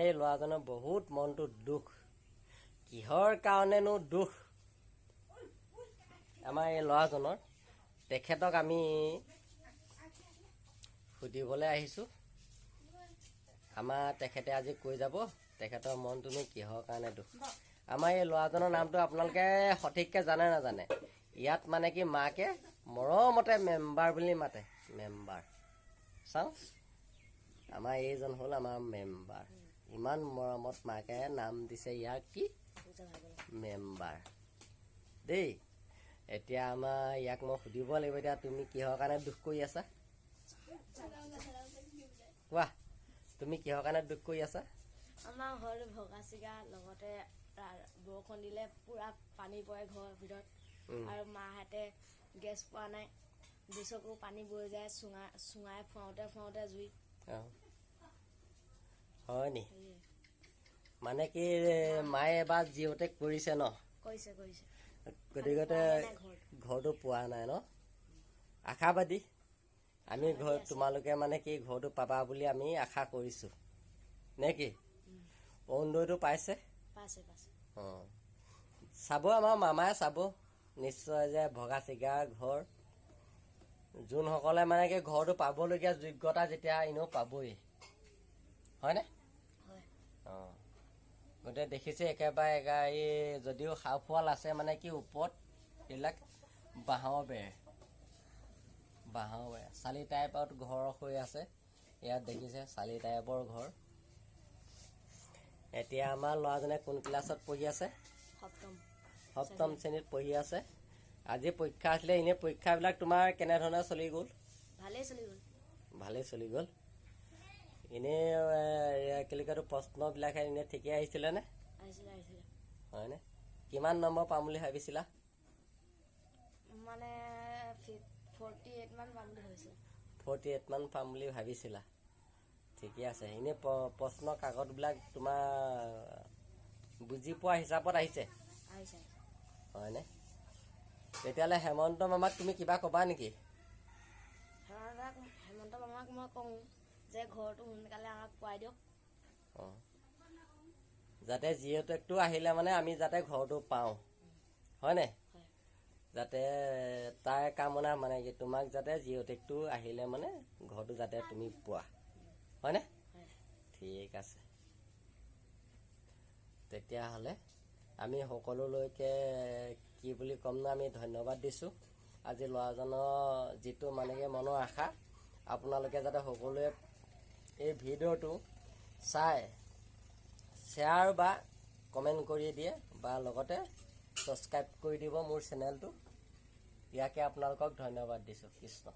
এই ল'ৰাজনৰ বহুত মনটো দুখ। কিহৰ কাৰণেনো দুখ আমাৰ এই ল'ৰাজনৰ, তেখেতক আমি সুধিবলৈ আহিছোঁ। আমাৰ তেখেতে আজি কৈ যাব তেখেতৰ মনটোনো কিহৰ কাৰণে দুখ। আমাৰ এই ল'ৰাজনৰ নামটো আপোনালোকে সঠিককৈ জানে নাজানে? ইয়াত মানে কি মাকে মৰমতে মেম্বাৰ বুলি মাতে। মেম্বাৰ চাওঁ, আমাৰ এইজন হ'ল আমাৰ মেম্বাৰ। ইমান মৰমত মাকে নাম দিছে ইয়াক কি মেম্বাৰ দেই। এতিয়া আমাৰ ইয়াক মই সুধিব লাগিব, এতিয়া তুমি কিহৰ কাৰণে দুখ কৰি আছা? কোৱা, তুমি কিহৰ কাৰণে দুখ কৰি আছা? আমাৰ ঘৰটো ভগা চিগা, লগতে বৰষুণ দিলে পুৰা পানী পৰে ঘৰৰ ভিতৰত, আৰু মাহঁতে গেছ পোৱা নাই, দুচকু পানী বৈ যায় চুঙাই ফুৱাওঁতে ফুৱাওঁতে জুই। হয় নি? মানে কি মায়ে এবাৰ যিহঁতে কৰিছে ন? কৰিছে গতিকে ঘৰটো পোৱা নাই ন? আশাবাদী আমি তোমালোকে মানে কি ঘৰটো পাবা বুলি আমি আশা কৰিছোঁ নে কি? অৰুণোদয়টো পাইছে? অঁ, চাব আমাৰ মামাই চাব নিশ্চয় যে ভগা চিগা ঘৰ, যোনসকলে মানে কি ঘৰটো পাবলগীয়া যোগ্যতা যেতিয়া এনেও পাবই, হয়নে? অঁ, গতিকে দেখিছে একেবাৰে এই যদিও সাঁফোৱাল আছে মানে কি ওপৰত এইবিলাক বাঁহৰ বেৰ চালি টাইপত ঘৰ হৈ আছে। ইয়াত দেখিছে চালি টাইপৰ ঘৰ। এতিয়া আমাৰ ল'ৰাজনে কোন ক্লাছত পঢ়ি আছে? সপ্তম শ্ৰেণীত পঢ়ি আছে। আজি পৰীক্ষা আছিলে, এনেই পৰীক্ষাবিলাক তোমাৰ কেনেধৰণে চলি গ'ল? ভালেই চলি গ'ল। এনেই কেলিকাটো প্ৰশ্নবিলাক এনেই ঠিকেই আহিছিলেনে? হয়নে? কিমান নম্বৰ পাম বুলি ভাবিছিলা? মানে 48 মান পাম বুলি ভাবিছিলোঁ। 48 মান পাম বুলি ভাবিছিলা? ঠিকে আছে। এনেই প্ৰশ্ন কাকতবিলাক তোমাৰ বুজি পোৱা হিচাপত আহিছে? হয়নে? তেতিয়াহ'লে হেমন্ত মামাক তুমি কিবা ক'বা নেকি? হেমন্ত মামাক মই কওঁ যে ঘৰটো সোনকালে আমাক পোৱাই দিয়ক। অঁ, যাতে যিহেতুটো আহিলে মানে আমি যাতে ঘৰটো পাওঁ, হয়নে? যাতে তাৰ কামনা মানে কি তোমাক যাতে জিঅ'টেকটো আহিলে মানে ঘৰটো যাতে তুমি পোৱা, হয়নে? ঠিক আছে, তেতিয়াহ'লে আমি সকলোলৈকে কি বুলি ক'ম ন, আমি ধন্যবাদ দিছোঁ। আজি ল'ৰাজনৰ যিটো মানে কি মনৰ আশা, আপোনালোকে যাতে সকলোৱে এই ভিডিঅ'টো চাই শ্বেয়াৰ বা কমেণ্ট কৰি দিয়ে, বা লগতে ছাবস্ক্ৰাইব কৰি দিব মোৰ চেনেলটো। ইয়াকে আপোনালোকক ধন্যবাদ দিছোঁ। কৃষ্ণ।